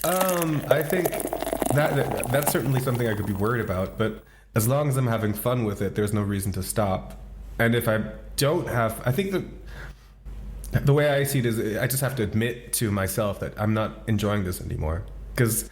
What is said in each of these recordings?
I think that's certainly something I could be worried about, but as long as I'm having fun with it, there's no reason to stop. And if I don't have, I think the way I see it is I just have to admit to myself that I'm not enjoying this anymore. Because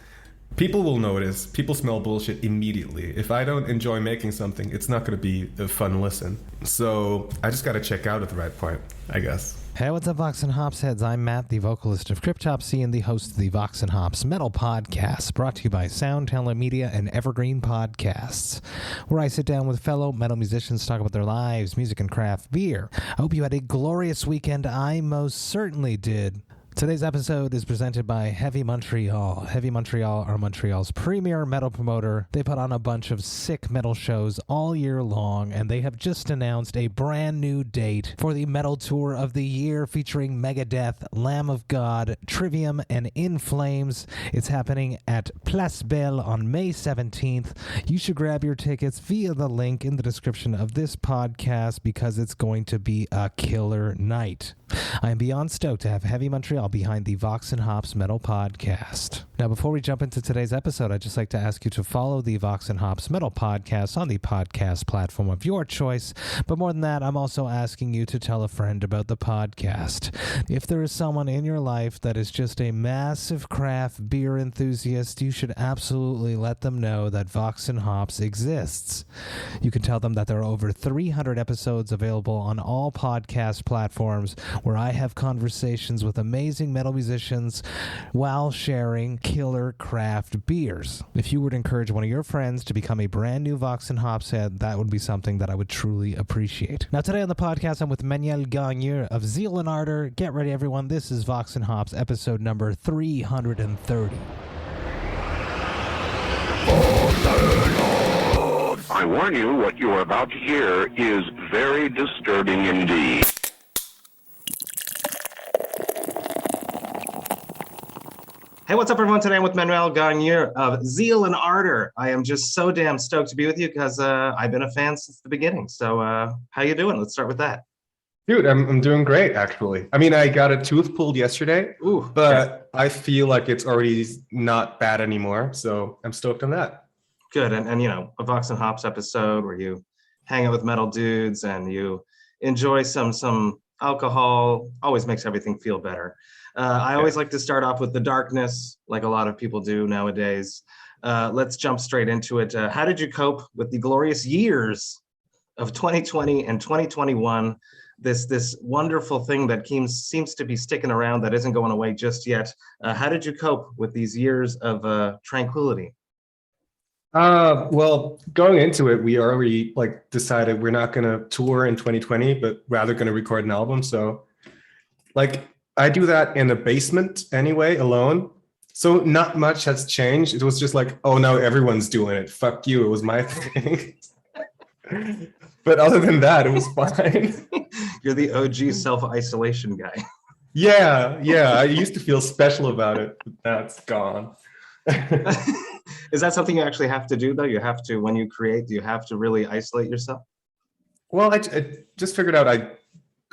people will notice, people smell bullshit immediately. If I don't enjoy making something, it's not going to be a fun listen. So I just got to check out at the right point, I guess. Hey, what's up, Vox&Hops heads? I'm Matt, the vocalist of Cryptopsy and the host of the Vox&Hops Metal Podcast, brought to you by Soundteller Media and Evergreen Podcasts, where I sit down with fellow metal musicians to talk about their lives, music, and craft beer. I hope you had a glorious weekend. I most certainly did. Today's episode is presented by Heavy Montreal. Heavy Montreal are Montreal's premier metal promoter. They put on a bunch of sick metal shows all year long, and they have just announced a brand new date for the metal tour of the year featuring Megadeth, Lamb of God, Trivium, and In Flames. It's happening at Place Belle on May 17th. You should grab your tickets via the link in the description of this podcast because it's going to be a killer night. I am beyond stoked to have Heavy Montreal behind the Vox&Hops Metal Podcast. Now, before we jump into today's episode, I'd just like to ask you to follow the Vox&Hops Metal Podcast on the podcast platform of your choice. But more than that, I'm also asking you to tell a friend about the podcast. If there is someone in your life that is just a massive craft beer enthusiast, you should absolutely let them know that Vox&Hops exists. You can tell them that there are over 300 episodes available on all podcast platforms where I have conversations with amazing metal musicians while sharing killer craft beers. If you would encourage one of your friends to become a brand new Vox&Hops head, that would be something that I would truly appreciate. Now, today on the podcast, I'm with Manuel Gagneux of Zeal Ardor. Get ready, everyone. This is Vox&Hops episode number 330. I warn you, what you are about to hear is very disturbing indeed. Hey, what's up, everyone? Today I'm with Manuel Gagneux of Zeal Ardor. I am just so damn stoked to be with you because I've been a fan since the beginning. So how you doing? Let's start with that. Dude, I'm doing great, actually. I mean, I got a tooth pulled yesterday, but I feel like it's already not bad anymore. So I'm stoked on that. Good. And you know, a Vox&Hops episode where you hang out with metal dudes and you enjoy some alcohol always makes everything feel better. I always like to start off with the darkness, like a lot of people do nowadays. Let's jump straight into it. How did you cope with the glorious years of 2020 and 2021? This wonderful thing that seems to be sticking around that isn't going away just yet. How did you cope with these years of tranquility? Well, going into it, we already decided we're not going to tour in 2020, but rather going to record an album. So I do that in a basement anyway, alone. So not much has changed. It was just oh, now everyone's doing it. Fuck you. It was my thing. But other than that, it was fine. You're the OG self-isolation guy. Yeah. I used to feel special about it, but that's gone. Is that something you actually have to do, though? You have to, when you create, do you have to really isolate yourself? Well, I just figured out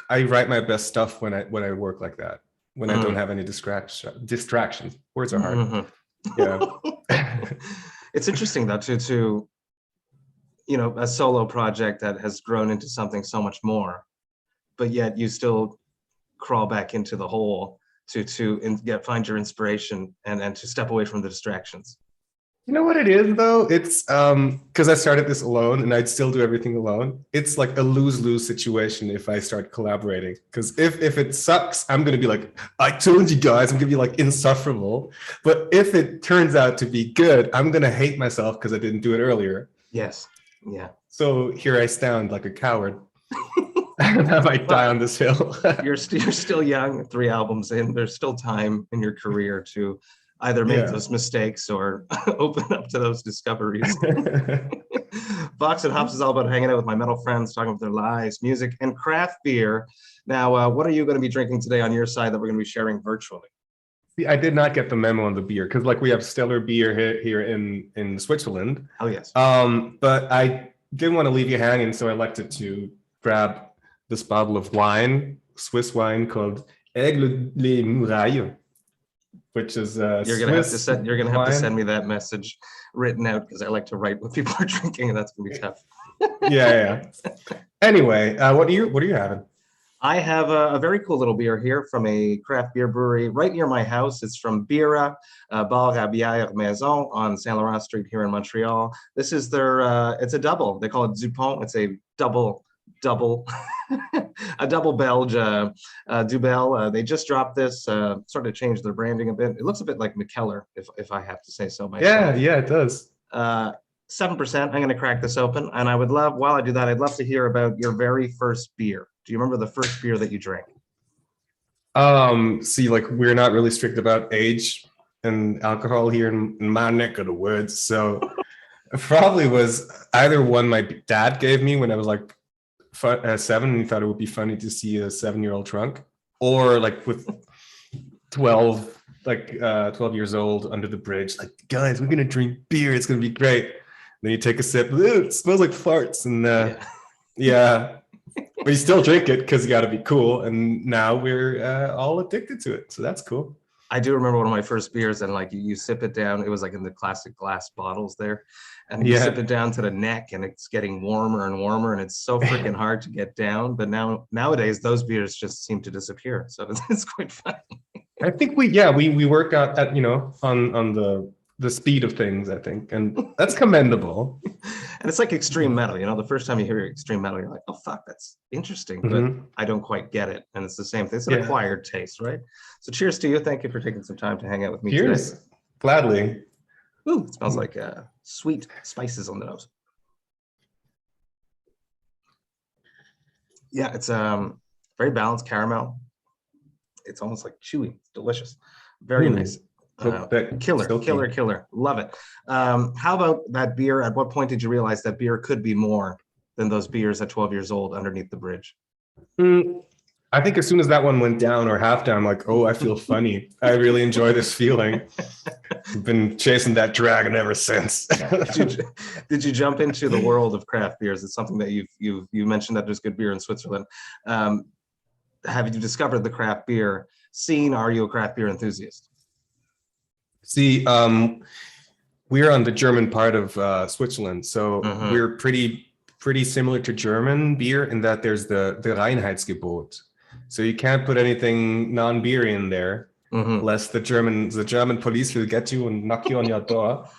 I write my best stuff when I work like that, when I don't have any distractions. Words are hard. Mm-hmm. Yeah. It's interesting, though, to a solo project that has grown into something so much more, but yet you still crawl back into the hole to find your inspiration and to step away from the distractions. You know what it is, though? It's because I started this alone and I'd still do everything alone. It's like a lose-lose situation if I start collaborating. Because if it sucks, I'm going to be I told you guys, I'm going to be insufferable. But if it turns out to be good, I'm going to hate myself because I didn't do it earlier. Yes. Yeah. So here I stand like a coward. And I might die on this hill. You're still young, 3 albums in. There's still time in your career to either make those mistakes or open up to those discoveries. Vox&Hops is all about hanging out with my metal friends, talking about their lives, music, and craft beer. Now, what are you going to be drinking today on your side that we're going to be sharing virtually? See, I did not get the memo on the beer because we have stellar beer here in Switzerland. Oh, yes. But I didn't want to leave you hanging, so I elected to grab this bottle of wine, Swiss wine called Aigle les Murailles. which is You're gonna have to Swiss send. You're gonna have to wine. send me that message written out because I like to write what people are drinking, and that's gonna be tough. Yeah. Anyway, what are you having? I have a very cool little beer here from a craft beer brewery right near my house. It's from Birra Bar Bières Maison on Saint Laurent Street here in Montreal. This is their, it's a double. They call it Dupond. It's a double, a double Belge Dubbel. They just dropped this, sort of changed their branding a bit. It looks a bit like McKellar, if I have to say so myself. Yeah, it does. 7%. I'm going to crack this open, and I would love, while I do that, I'd love to hear about your very first beer. Do you remember the first beer that you drank? See, like we're not really strict about age and alcohol here in my neck of the woods, so it probably was either one my dad gave me when I was like 7, and he thought it would be funny to see a 7-year-old drunk, or like with 12 years old under the bridge, like, guys, we're gonna drink beer, it's gonna be great. Then you take a sip, it smells like farts, and yeah. But you still drink it because you got to be cool, and now we're all addicted to it, so that's cool. I do remember one of my first beers, and like you sip it down. It was like in the classic glass bottles there, and you sip it down to the neck, and it's getting warmer and warmer, and it's so freaking hard to get down. But nowadays, those beers just seem to disappear, so it's quite funny. I think we work out at on the speed of things, I think, and that's commendable. And it's like extreme metal, the first time you hear extreme metal, you're like, oh fuck, that's interesting, but I don't quite get it. And it's the same thing. It's an acquired taste, right? So cheers to you. Thank you for taking some time to hang out with me Cheers. today. Gladly. Ooh, it smells like sweet spices on the nose. Yeah, it's very balanced caramel. It's almost like chewy. It's delicious. Very nice. Killer. Love it. How about that beer? At what point did you realize that beer could be more than those beers at 12 years old underneath the bridge? I think as soon as that one went down or half down, I'm like, oh, I feel funny. I really enjoy this feeling. I've been chasing that dragon ever since. Did you jump into the world of craft beers? It's something that you mentioned that there's good beer in Switzerland. Have you discovered the craft beer scene? Are you a craft beer enthusiast? See, we're on the German part of Switzerland, so we're pretty similar to German beer in that there's the Reinheitsgebot. So you can't put anything non-beer in there, lest the German police will get you and knock you on your door.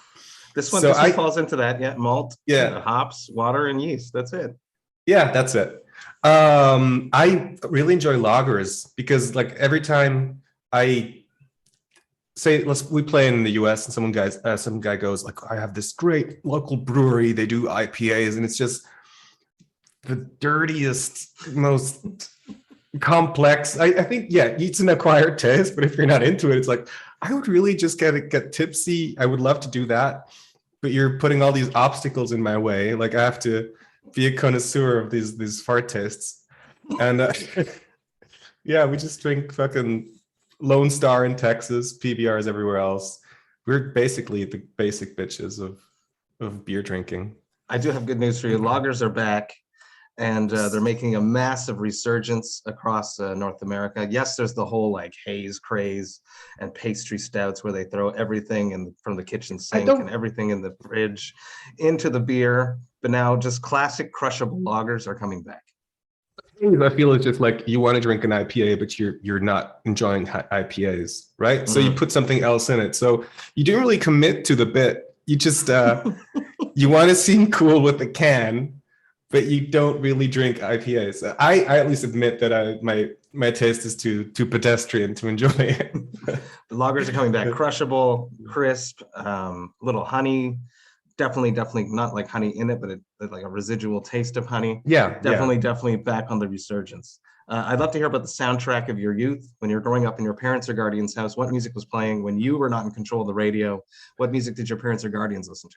This one falls into that, malt, hops, water, and yeast. That's it. Yeah, that's it. I really enjoy lagers because like every time I say we play in the US and some guy goes like, I have this great local brewery, they do IPAs, and it's just the dirtiest, most complex. I think it's an acquired taste, but if you're not into it, it's like I would really just get tipsy. I would love to do that, but you're putting all these obstacles in my way. Like I have to be a connoisseur of these fart tastes, and we just drink fucking Lone Star in Texas, PBRs everywhere else. We're basically the basic bitches of beer drinking. I do have good news for you. Lagers are back, and they're making a massive resurgence across North America. Yes, there's the whole like haze craze and pastry stouts where they throw everything from the kitchen sink and everything in the fridge into the beer. But now just classic crushable lagers are coming back. I feel it's just like you want to drink an IPA, but you're not enjoying IPAs, right? So you put something else in it. So you didn't really commit to the bit. You just you want to seem cool with the can, but you don't really drink IPAs. I at least admit that my taste is too pedestrian to enjoy it. The lagers are coming back, crushable, crisp, little honey. Definitely not like honey in it, but like a residual taste of honey. Definitely back on the resurgence. I'd love to hear about the soundtrack of your youth when you're growing up in your parents' or guardians' house. What music was playing when you were not in control of the radio? What music did your parents or guardians listen to?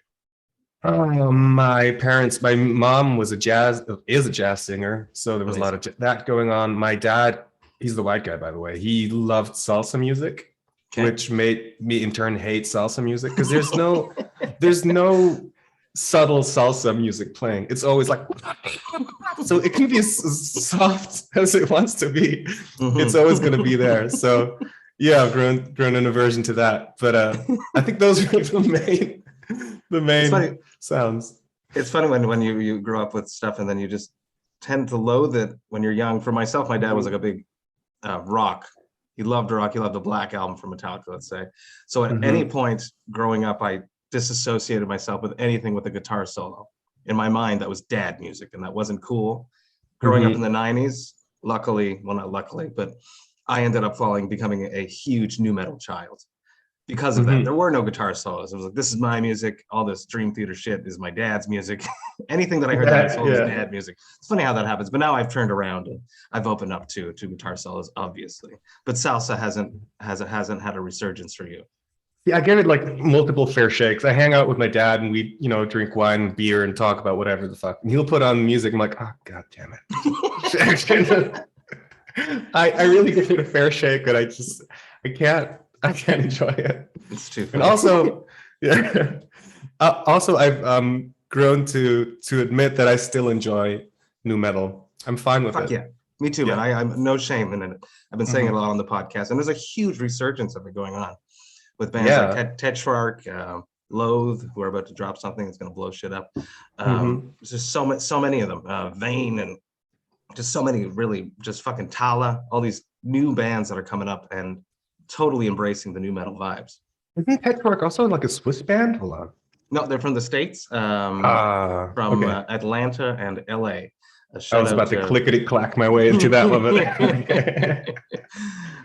My mom is a jazz singer, so there was a lot of that going on. My dad, he's the white guy, by the way. He loved salsa music. Okay. Which made me in turn hate salsa music because there's no subtle salsa music playing. It's always like, so it can be as soft as it wants to be. It's always going to be there. So Yeah, I've grown an aversion to that. But I think those are the main sounds. It's funny when you grow up with stuff and then you just tend to loathe it when you're young. For myself, my dad was like a big rock. He loved rock. He loved the Black Album from Metallica, let's say. So at any point growing up, I disassociated myself with anything with a guitar solo. In my mind, that was dad music, and that wasn't cool. Growing up in the 90s, luckily, well, not luckily, but I ended up becoming a huge nu metal child because of that. There were no guitar solos. It was like, this is my music. All this Dream Theater shit is my dad's music. Anything that I heard that solo is dad music. It's funny how that happens. But now I've turned around and I've opened up to guitar solos, obviously. But salsa hasn't had a resurgence for you. Yeah, I give it like multiple fair shakes. I hang out with my dad and we, drink wine and beer and talk about whatever the fuck. And he'll put on music. I'm like, oh, God damn it. I really give it a fair shake, but I can't enjoy it. It's too funny. And also, I've grown to admit that I still enjoy nu metal. I'm fine with it. Yeah, me too, man. I'm no shame in it. I've been saying it a lot on the podcast, and there's a huge resurgence of it going on with bands like Tetrarch, Loathe, who are about to drop something that's going to blow shit up. There's just so many of them. Vane, and just so many, really, just fucking Tala, all these new bands that are coming up and totally embracing the nu metal vibes. Isn't Tetrarch also like a Swiss band? Hold on. No, they're from the States, from Atlanta and LA. I was about to clickety-clack my way into that one.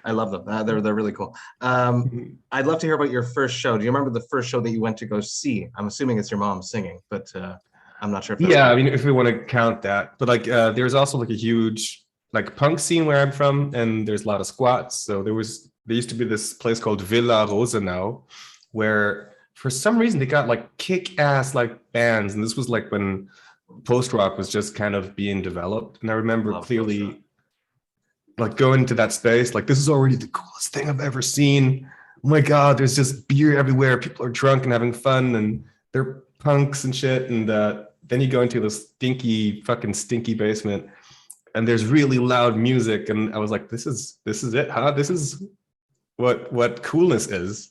I love them. They're really cool. I'd love to hear about your first show. Do you remember the first show that you went to go see? I'm assuming it's your mom singing, but I'm not sure if that's I mean, if we want to count that. But like there's also like a huge like punk scene where I'm from, and there's a lot of squats. So there used to be this place called Villa Rosenau, where for some reason they got like kick-ass like bands, and this was like when post-rock was just kind of being developed. And I remember clearly like going to that space, like this is already the coolest thing I've ever seen. Oh my God, there's just beer everywhere. People are drunk and having fun, and they're punks and shit. And then you go into this fucking stinky basement, and there's really loud music. And I was like, this is it, huh? This is what coolness is.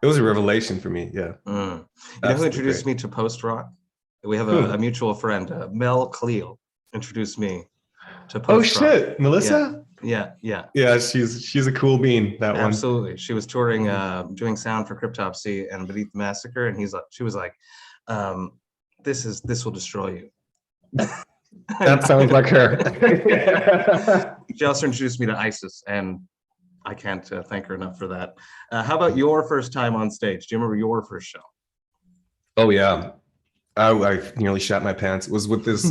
It was a revelation for me. Yeah. You know who introduced me to post-rock? We have a mutual friend, Mel Cleel, introduced me to post-rock. Oh shit, Melissa? Yeah. She's a cool bean. Absolutely. She was touring, doing sound for Cryptopsy and Beneath the Massacre, and she was like, "This will destroy you." That sounds like her. She also introduced me to ISIS, and I can't thank her enough for that. How about your first time on stage? Do you remember your first show? Oh yeah. I nearly shat my pants. It was with this.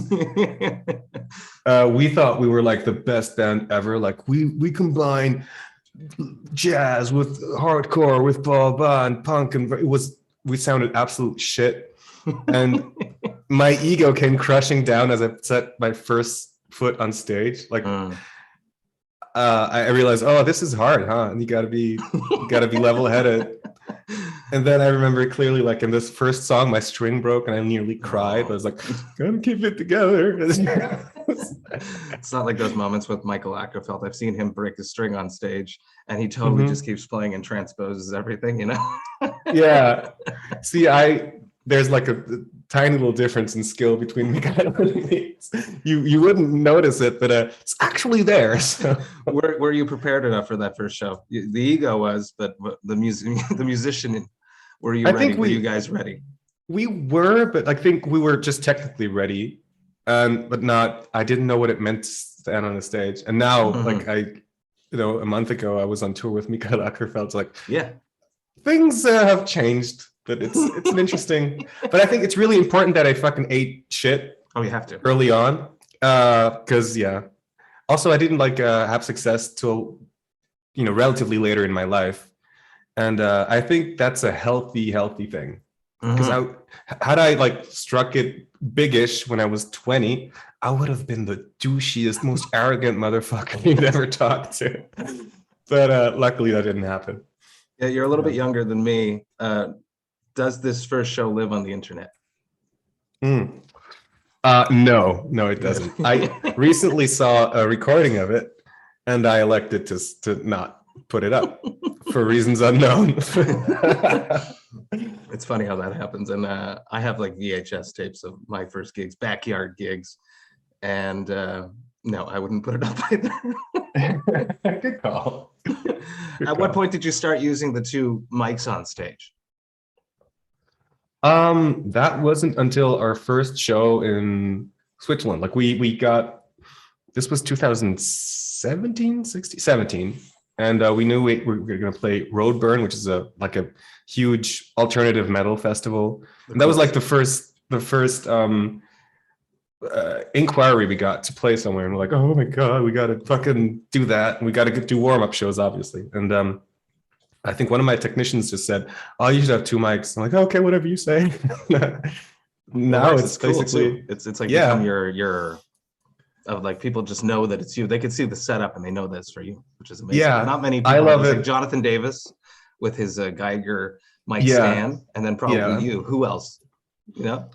We thought we were like the best band ever. Like we combine jazz with hardcore, with blah blah and punk, and we sounded absolute shit. And my ego came crushing down as I set my first foot on stage. Like I realized, oh, this is hard, huh? And you gotta be level-headed. And then I remember clearly, like in this first song, my string broke and I nearly cried. I was like, gotta keep it together. It's not like those moments with Michael Ackerfeld. I've seen him break his string on stage and he totally just keeps playing and transposes everything, Yeah. See, there's like a tiny little difference in skill between me and me. You wouldn't notice it, but it's actually there. So. Were you prepared enough for that first show? The ego was, but the musician, were you ready? Were you guys ready? We were, but I think we were just technically ready, but not. I didn't know what it meant to stand on the stage. And now, like a month ago, I was on tour with Michael Ackerfeld. Like, things have changed. But it's an interesting. But I think it's really important that I fucking ate shit. Oh, you have to early on, because Also, I didn't have success till relatively later in my life, and I think that's a healthy thing. Because had I struck it big-ish when I was 20, I would have been the douchiest, most arrogant motherfucker you'd ever talked to. But luckily, that didn't happen. Yeah, you're a little bit younger than me. Does this first show live on the internet? No, it doesn't. I recently saw a recording of it, and I elected to not. put it up for reasons unknown. It's funny how that happens. And I have like VHS tapes of my first gigs, backyard gigs. And no, I wouldn't put it up either. Good call. At what point did you start using the two mics on stage? That wasn't until our first show in Switzerland. Like we got, this was 2017, 17. And we knew we were going to play Roadburn, which is a huge alternative metal festival. And that was like the first inquiry we got to play somewhere. And we're like, oh my God, we got to fucking do that. And we got to do warm-up shows, obviously. And I think one of my technicians just said, oh, you should have two mics. I'm like, okay, whatever you say. Now it's cool basically, too. It's like become your of like people just know that it's you. They can see the setup and they know that's for you, which is amazing. Yeah, not many people. I love it. Like Jonathan Davis with his Geiger mic stand, and then probably you. Who else? You know,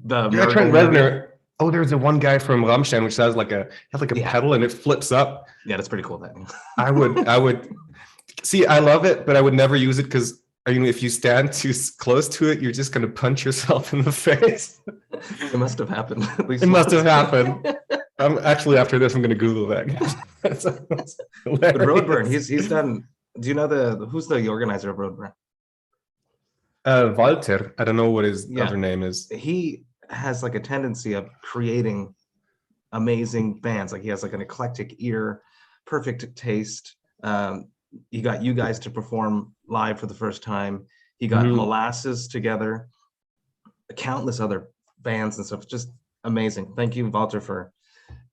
Trent Reznor. Oh, there's a one guy from Rammstein which has like a pedal and it flips up. Yeah, that's pretty cool. That I would see. I love it, but I would never use it because if you stand too close to it, you're just going to punch yourself in the face. It must have happened. At least it must have happened. Actually, after this, I'm going to Google that. But Roadburn, he's done. Do you know who's the organizer of Roadburn? Walter. I don't know what his other name is. He has like a tendency of creating amazing bands. Like he has like an eclectic ear, perfect taste. He got you guys to perform live for the first time. He got Molasses together, countless other bands and stuff. Just amazing. Thank you, Walter, for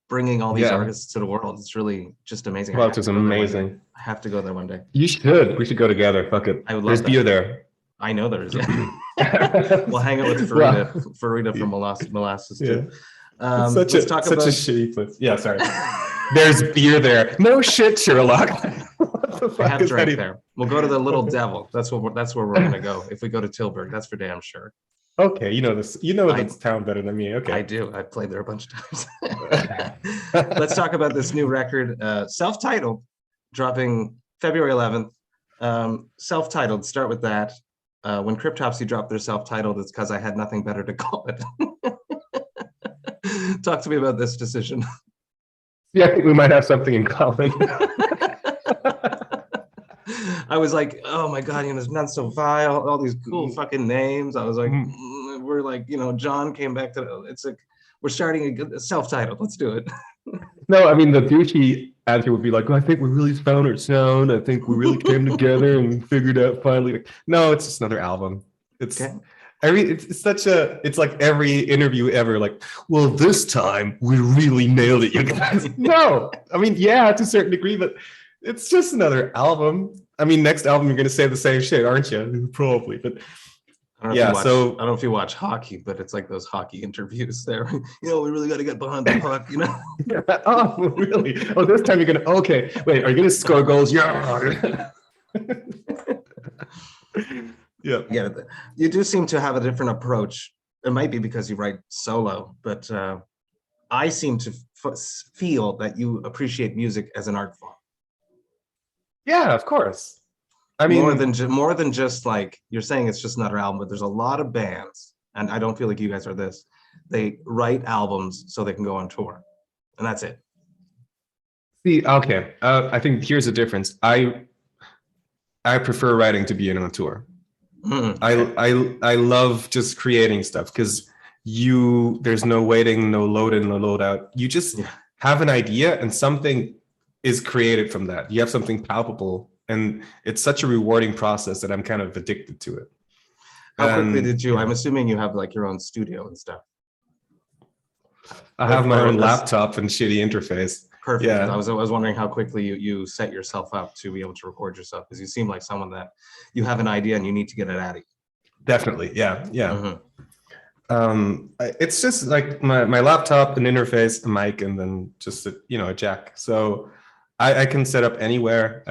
bringing all these artists to the world. It's really just amazing. Walter's amazing. I have to go there one day. You should. We should go together. Fuck it. I would love There's beer there. I know there is. We'll hang out with Farida from Molasses too. Such a shitty place. Yeah, sorry. There's beer there. No shit, Sherlock. I have drank there. We'll go to the Little Devil. That's where we're gonna go. If we go to Tilburg, that's for damn sure. Okay, you know this. You know this town better than me. Okay, I do. I've played there a bunch of times. Let's talk about this new record, Selftitled, dropping February 11th. Selftitled. Start with that. When Cryptopsy dropped their Selftitled, it's because I had nothing better to call it. Talk to me about this decision. Yeah, I think we might have something in common. I was like, oh my God, it's not so vile, all these cool fucking names. I was like, we're like, John came back to it's like, we're starting a Self-Titled. Let's do it. No, I mean, the douchey answer would be like, I think we really found our sound. I think we really came together and figured out finally. No, it's just another album. It's okay. It's like every interview ever, like, well, this time we really nailed it, you guys. No, I mean, yeah, to a certain degree, but it's just another album. I mean, next album you're going to say the same shit, aren't you? Probably, but I don't know if you watch hockey, but it's like those hockey interviews there. We really got to get behind the puck, Oh, really? Oh, this time you're going to, okay, wait, are you going to score goals? Yeah. Yeah, you do seem to have a different approach. It might be because you write solo, but I seem to feel that you appreciate music as an art form. Yeah, of course. I mean, more than just like you're saying, it's just another album. But there's a lot of bands, and I don't feel like you guys are this. They write albums so they can go on tour, and that's it. See, okay, I think here's the difference. I prefer writing to being on tour. I love just creating stuff because there's no waiting, no load in, no load out. You just have an idea and something is created from that. You have something palpable, and it's such a rewarding process that I'm kind of addicted to it. How quickly did you? I'm assuming you have like your own studio and stuff. I have my own laptop and shitty interface. Perfect. Yeah. I was wondering how quickly you set yourself up to be able to record yourself, because you seem like someone that you have an idea and you need to get it out of you. Definitely. Yeah. It's just like my laptop, an interface, a mic, and then just a jack. So I can set up anywhere.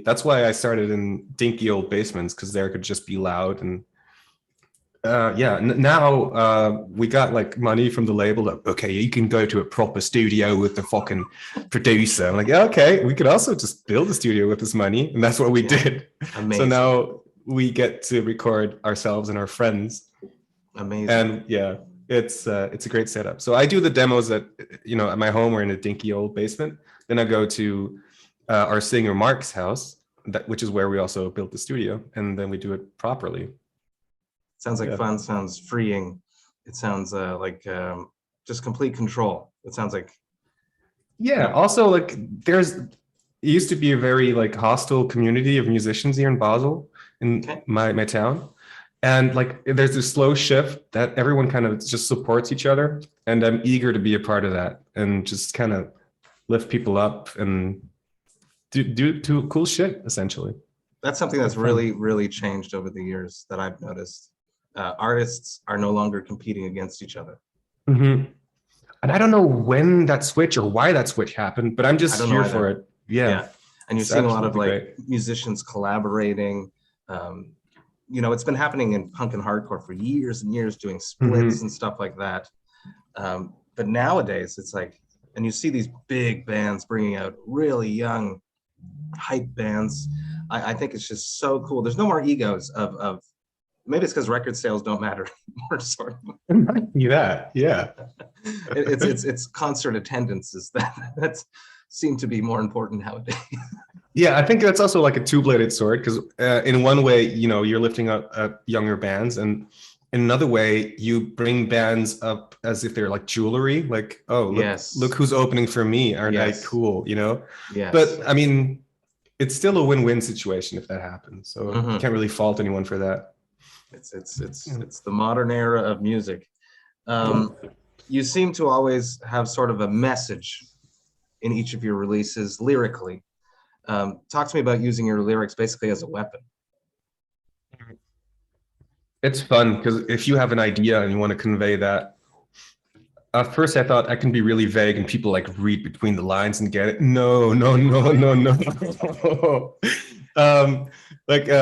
That's why I started in dinky old basements, because there could just be loud, and Now we got like money from the label that, okay, you can go to a proper studio with the fucking producer. I'm like, yeah, okay, we could also just build a studio with this money. And that's what we did. Amazing. So now we get to record ourselves and our friends. Amazing. And yeah, it's a great setup. So I do the demos at my home or in a dinky old basement. Then I go to our singer Mark's house, which is where we also built the studio. And then we do it properly. Sounds like fun, sounds freeing. It sounds like just complete control. It sounds like. Yeah, also like it used to be a very like hostile community of musicians here in Basel, in my town. And like there's this slow shift that everyone kind of just supports each other. And I'm eager to be a part of that and just kind of lift people up and do cool shit, essentially. That's something that's really, really changed over the years that I've noticed. Artists are no longer competing against each other. Mm-hmm. And I don't know when that switch or why that switch happened, but I'm just here for it. Yeah. And you're seeing a lot of like musicians collaborating. It's been happening in punk and hardcore for years and years, doing splits and stuff like that. But nowadays it's like, and you see these big bands bringing out really young hype bands. I think it's just so cool. There's no more egos of maybe it's because record sales don't matter anymore, sort of. It might be that, yeah. It's concert attendances that seem to be more important nowadays. Yeah, I think that's also like a two-bladed sword because in one way, you're lifting up younger bands, and in another way, you bring bands up as if they're like jewelry. Like, oh, look who's opening for me. Aren't I cool? Yes. But I mean, it's still a win-win situation if that happens. So you can't really fault anyone for that. It's the modern era of music. You seem to always have sort of a message in each of your releases lyrically. Talk to me about using your lyrics basically as a weapon. It's fun because if you have an idea and you want to convey that, at first I thought I can be really vague and people like read between the lines and get it. No.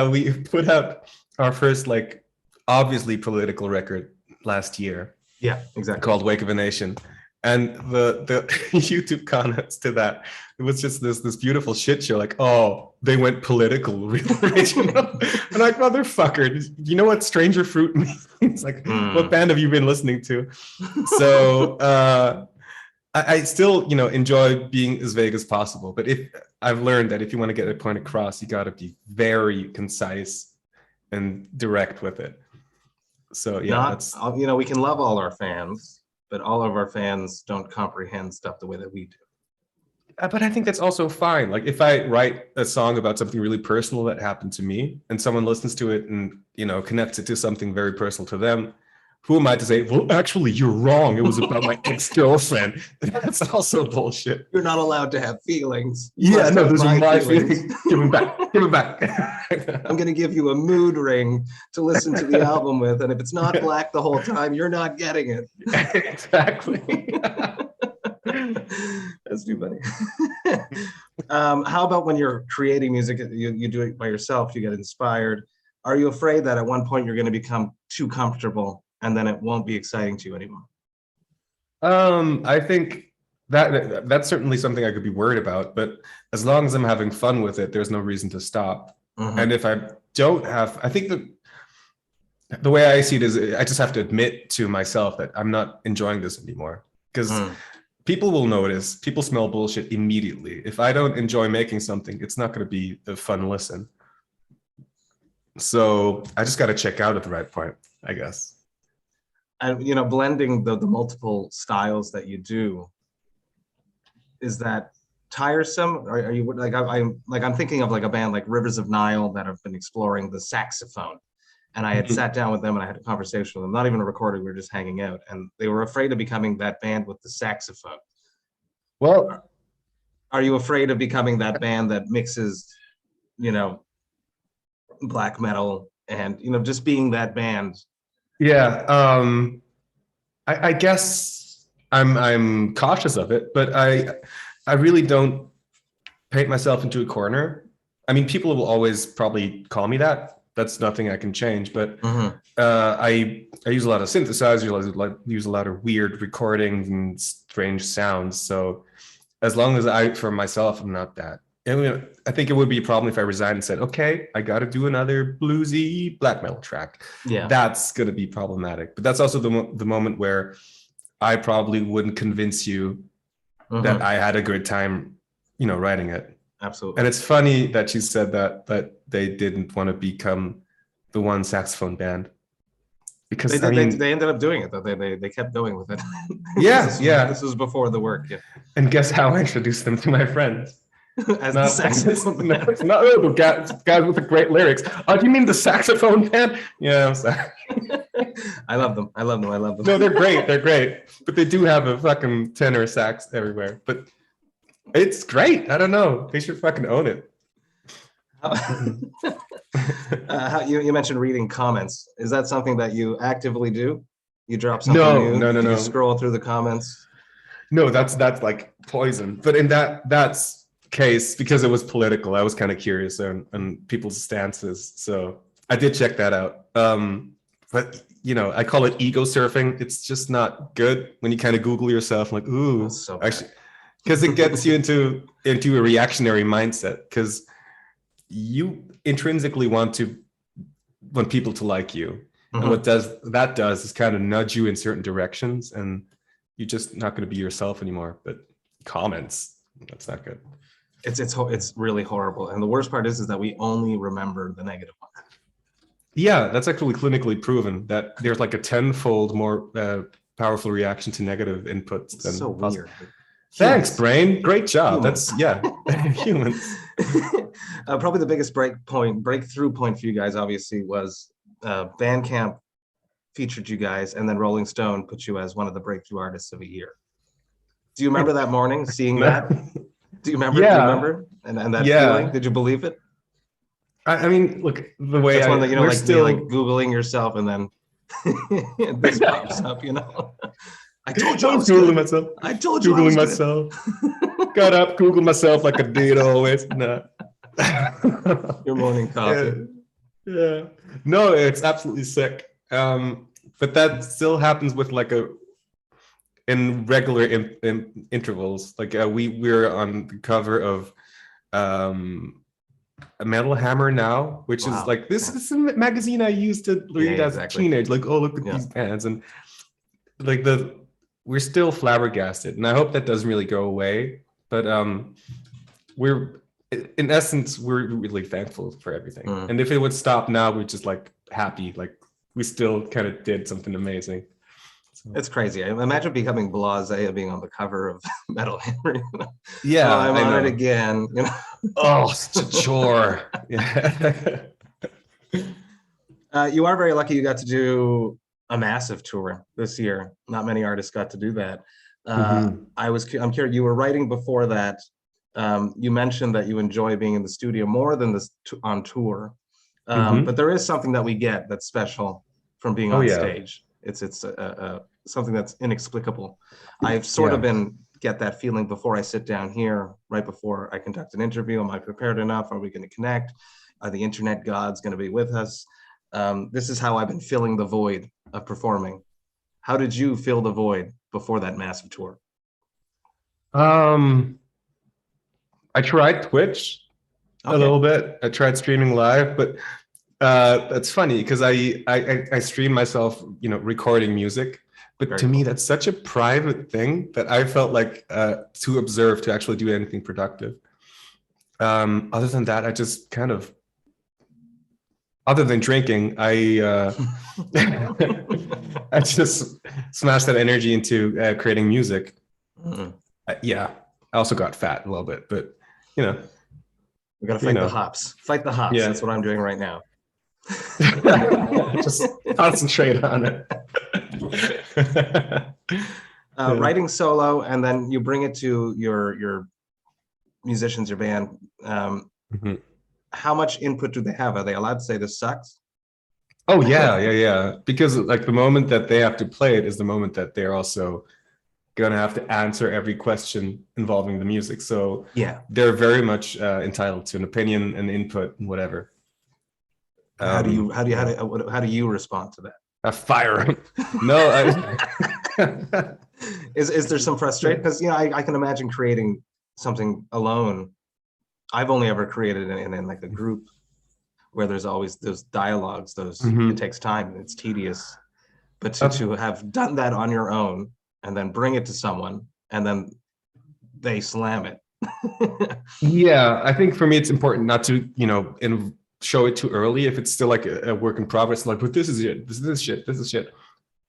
We put out our first like obviously political record last year. Yeah, exactly. Called Wake of a Nation. And the YouTube comments to that, it was just this beautiful shit show. Like, oh, they went political, real original. I'm like, motherfucker, you know what Stranger Fruit means? Like, what band have you been listening to? So I still, enjoy being as vague as possible. But I've learned that if you want to get a point across, you got to be very concise and direct with it. So yeah, we can love all our fans, but all of our fans don't comprehend stuff the way that we do. But I think that's also fine. Like if I write a song about something really personal that happened to me and someone listens to it and, connects it to something very personal to them, who am I to say, well, actually, you're wrong. It was about my ex-girlfriend. That's also bullshit. You're not allowed to have feelings. Yeah, no, those are my feelings. Give them back. I'm going to give you a mood ring to listen to the album with. And if it's not black the whole time, you're not getting it. Exactly. That's too funny. How about when you're creating music, you do it by yourself, you get inspired. Are you afraid that at one point you're going to become too comfortable and then it won't be exciting to you anymore? I think that's certainly something I could be worried about, but as long as I'm having fun with it, there's no reason to stop. And if I don't have, I think the way I see it is I just have to admit to myself that I'm not enjoying this anymore because people will notice, people smell bullshit immediately. If I don't enjoy making something, it's not going to be a fun listen. So I just got to check out at the right point, I guess. And blending the multiple styles that you do, is that tiresome? Are you like I'm thinking of like a band like Rivers of Nile that have been exploring the saxophone, and I had sat down with them and I had a conversation with them, not even a recording, we were just hanging out, and they were afraid of becoming that band with the saxophone. Well, are you afraid of becoming that band that mixes, black metal and just being that band? Yeah, I guess I'm cautious of it, but I really don't paint myself into a corner. I mean, people will always probably call me that, that's nothing I can change. But Mhm. I use a lot of synthesizers, use a lot of weird recordings and strange sounds. So as long as for myself, I'm not that. I think it would be a problem if I resigned and said, okay, I got to do another bluesy black metal track. Yeah. That's going to be problematic. But that's also the moment where I probably wouldn't convince you that I had a good time, writing it. Absolutely. And it's funny that you said that they didn't want to become the one saxophone band. Because they ended up doing it though. They kept going with it. This was before the work. Yeah. And guess how I introduced them to my friends? As the saxophone band. It's not the guys with the great lyrics. Oh, do you mean the saxophone band? Yeah, I'm sorry. I love them. No, they're great. But they do have a fucking tenor sax everywhere. But it's great. I don't know. They should fucking own it. You mentioned reading comments. Is that something that you actively do? You drop something new? No. You scroll through the comments? No, that's like poison. But in that's case, because it was political, I was kind of curious on people's stances. So I did check that out. But I call it ego surfing. It's just not good when you kind of Google yourself, like, ooh, so actually, because it gets you into a reactionary mindset. Because you intrinsically want people to like you, and what that does is kind of nudge you in certain directions, and you're just not going to be yourself anymore. But comments, that's not good. It's really horrible, and the worst part is that we only remember the negative ones. Yeah, that's actually clinically proven that there's like a tenfold more powerful reaction to negative inputs than so positive. Weird. Thanks, brain. Great job. Humans. Humans. Probably the biggest breakthrough point for you guys, obviously, was Bandcamp featured you guys, and then Rolling Stone put you as one of the breakthrough artists of the year. Do you remember that morning seeing that? Do you remember? Yeah. Do you rember? And that feeling? Did you believe it? I mean, look, the way that's one that we're still like Googling yourself, and then this pops up. I told you I was Googling myself. I told you Googling myself. Got up, Googled myself like a dude always. No. Your morning coffee. Yeah. No, it's absolutely sick. But that still happens with like in regular intervals. Like we're on the cover of a Metal Hammer now, which is like this is a magazine I used to read as a teenager. Like, oh, look at these bands, and like we're still flabbergasted, and I hope that doesn't really go away. But we're in essence we're really thankful for everything. And if it would stop now, we're just like happy, like we still kind of did something amazing. So. It's crazy. I imagine becoming blasé of being on the cover of Metal Hammer. Yeah, I'm on it again. Oh, such a chore. Yeah. You are very lucky. You got to do a massive tour this year. Not many artists got to do that. I'm curious. You were writing before that. You mentioned that you enjoy being in the studio more than on tour. But there is something that we get that's special from being on stage. It's something that's inexplicable. I've sort of get that feeling before I sit down here, right before I conduct an interview. Am I prepared enough? Are we going to connect? Are the internet gods going to be with us? This is how I've been filling the void of performing. How did you fill the void before that massive tour? I tried Twitch a little bit. I tried streaming live, but that's funny because I stream myself, recording music. But to me, that's such a private thing that I felt like too observed to actually do anything productive. Other than that, I just kind of, other than drinking, I just smashed that energy into creating music. I also got fat a little bit, but we gotta fight the hops. Fight the hops. Yeah. That's what I'm doing right now. Just concentrate on it. Writing solo, and then you bring it to your musicians, your band. How much input do they have? Are they allowed to say this sucks? Oh yeah. Because like the moment that they have to play it is the moment that they're also gonna have to answer every question involving the music. So they're very much entitled to an opinion and input and whatever. How do you respond to that? I fire him. No, Is there some frustration? Because I can imagine creating something alone. I've only ever created in like a group where there's always those dialogues. It takes time and it's tedious. But to have done that on your own and then bring it to someone and then they slam it. Yeah, I think for me it's important not to show it too early if it's still like a work in progress. Like, but this is it. This is shit.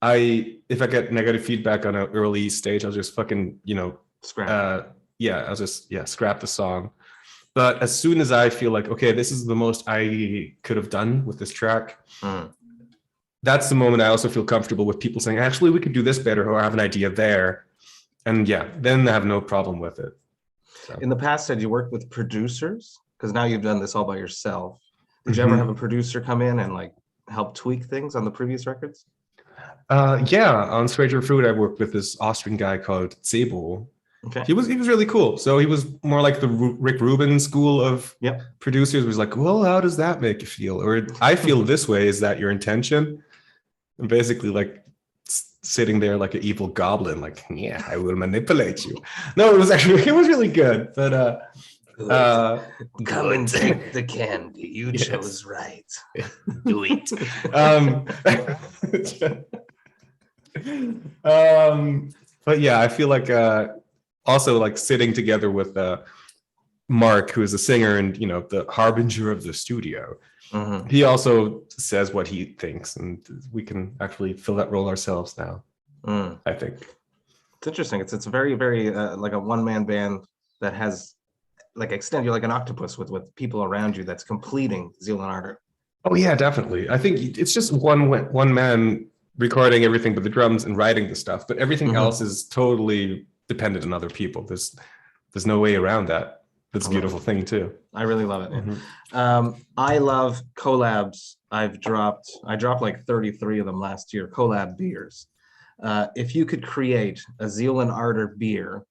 If I get negative feedback on an early stage, I'll just fucking Scrap. I'll just scrap the song. But as soon as I feel like, okay, this is the most I could have done with this track, that's the moment I also feel comfortable with people saying, actually, we could do this better, or I have an idea there. And then I have no problem with it. So. In the past, had you worked with producers? Because now you've done this all by yourself. Did you ever have a producer come in and like help tweak things on the previous records? On Stranger Fruit, I worked with this Austrian guy called Zeal. Okay. He was really cool. So he was more like the Rick Rubin school of producers. Was like, well, how does that make you feel? Or I feel this way. Is that your intention? And basically, like sitting there like an evil goblin, like, yeah, I will manipulate you. No, it was really good. But come and take the candy. You chose right. Do it. But yeah, I feel like also like sitting together with Mark, who is a singer and the harbinger of the studio. He also says what he thinks, and we can actually fill that role ourselves now. I think it's interesting. It's a very, very like a one-man band that has like extend. You're like an octopus with people around you that's completing Zeal Ardor. Oh yeah, definitely. I think it's just one man recording everything but the drums and writing the stuff, but everything else is totally dependent on other people. There's no way around that. That's a beautiful thing too. I really love it. I love collabs. I dropped like 33 of them last year. Collab beers. If you could create a Zeal Ardor beer,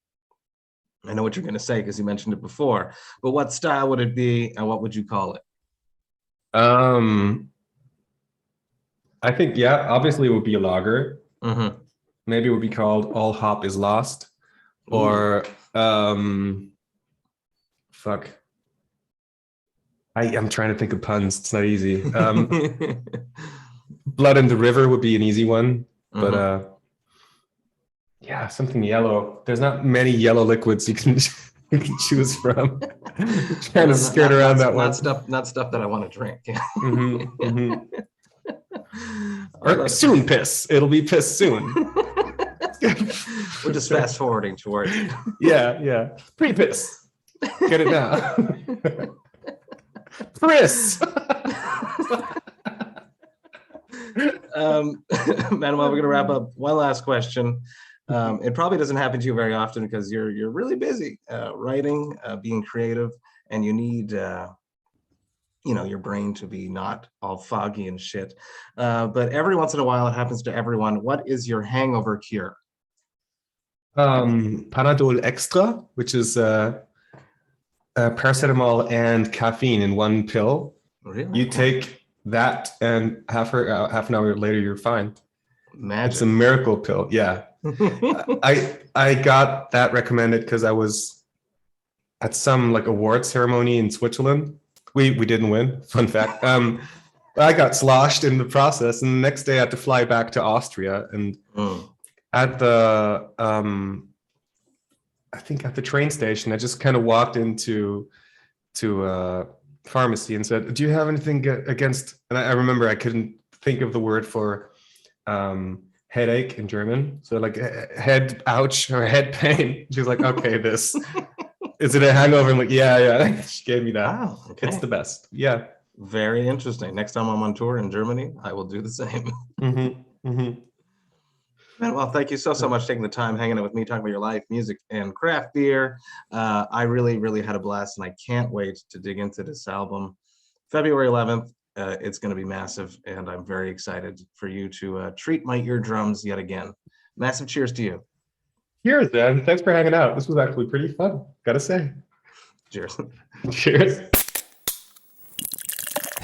I know what you're going to say because you mentioned it before, but what style would it be and what would you call it? I think, obviously it would be a lager. Maybe it would be called All Hop is Lost. Or fuck. I'm trying to think of puns. It's not easy. Blood in the River would be an easy one. But something yellow. There's not many yellow liquids you can choose from. Trying to skirt around that one. Not stuff that I want to drink. Or soon piss. It'll be piss soon. We're just fast forwarding towards it. Yeah. Pre-piss. Get it now. Chris. Manuel, we're going to wrap up. One last question. It probably doesn't happen to you very often because you're really busy writing, being creative, and you need your brain to be not all foggy and shit. But every once in a while, it happens to everyone. What is your hangover cure? Panadol Extra, which is paracetamol and caffeine in one pill. Really? You take that, and half an hour later, you're fine. Magic. It's a miracle pill. Yeah. I got that recommended because I was at some like award ceremony in Switzerland. We didn't win. Fun fact. I got sloshed in the process, and the next day I had to fly back to Austria. And at the I think at the train station, I just kind of walked into a pharmacy and said, "Do you have anything against?" And I remember I couldn't think of the word for headache in German, so like head ouch or head pain. She was like, "Okay, this is it a hangover?" I'm like, "Yeah." She gave me that. Wow, okay. It's the best. Yeah. Very interesting. Next time I'm on tour in Germany, I will do the same. Well, thank you so much for taking the time, hanging out with me, talking about your life, music, and craft beer. I really, really had a blast, and I can't wait to dig into this album. February 11th, it's going to be massive, and I'm very excited for you to treat my eardrums yet again. Massive cheers to you. Cheers, man. Thanks for hanging out. This was actually pretty fun, gotta say. Cheers. Cheers.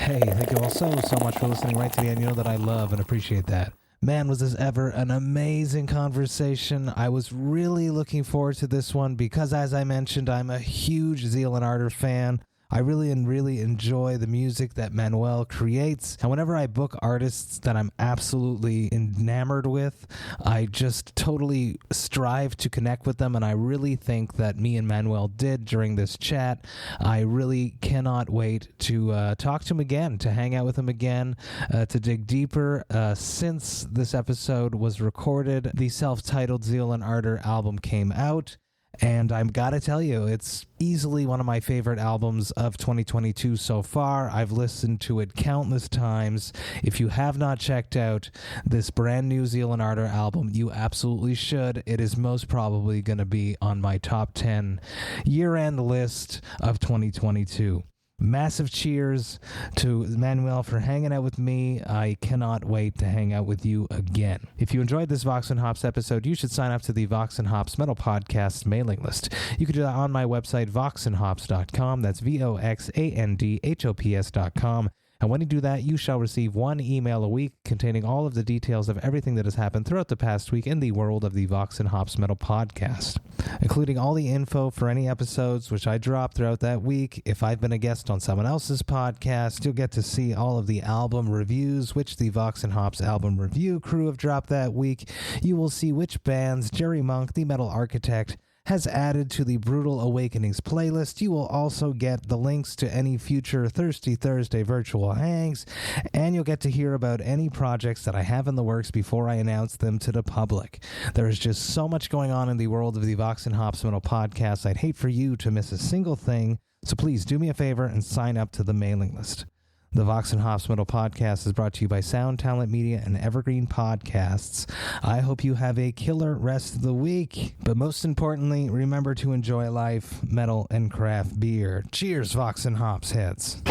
Hey, thank you all so much for listening right to the end. You know that I love and appreciate that. Man, was this ever an amazing conversation. I was really looking forward to this one because, as I mentioned, I'm a huge Zeal and Ardor fan. I really enjoy the music that Manuel creates. And whenever I book artists that I'm absolutely enamored with, I just totally strive to connect with them. And I really think that me and Manuel did during this chat. I really cannot wait to talk to him again, to hang out with him again, to dig deeper. Since this episode was recorded, the self-titled Zeal and Ardor album came out. And I've got to tell you, it's easily one of my favorite albums of 2022 so far. I've listened to it countless times. If you have not checked out this brand new Zeal and Ardor album, you absolutely should. It is most probably going to be on my top 10 year-end list of 2022. Massive cheers to Manuel for hanging out with me. I cannot wait to hang out with you again. If you enjoyed this Vox&Hops episode, you should sign up to the Vox&Hops Metal Podcast mailing list. You can do that on my website, voxandhops.com. That's VOXANDHOPS.com. And when you do that, you shall receive one email a week containing all of the details of everything that has happened throughout the past week in the world of the Vox&Hops Metal Podcast, including all the info for any episodes which I drop throughout that week. If I've been a guest on someone else's podcast, you'll get to see all of the album reviews which the Vox&Hops album review crew have dropped that week. You will see which bands Jerry Monk, the Metal Architect, has added to the Brutal Awakenings playlist. You will also get the links to any future Thirsty Thursday virtual hangs, and you'll get to hear about any projects that I have in the works before I announce them to the public. There is just so much going on in the world of the Vox&Hops Metal Podcast. I'd hate for you to miss a single thing, so please do me a favor and sign up to the mailing list. The Vox&Hops Metal Podcast is brought to you by Sound Talent Media and Evergreen Podcasts. I hope you have a killer rest of the week. But most importantly, remember to enjoy life, metal, and craft beer. Cheers, Vox&Hops heads.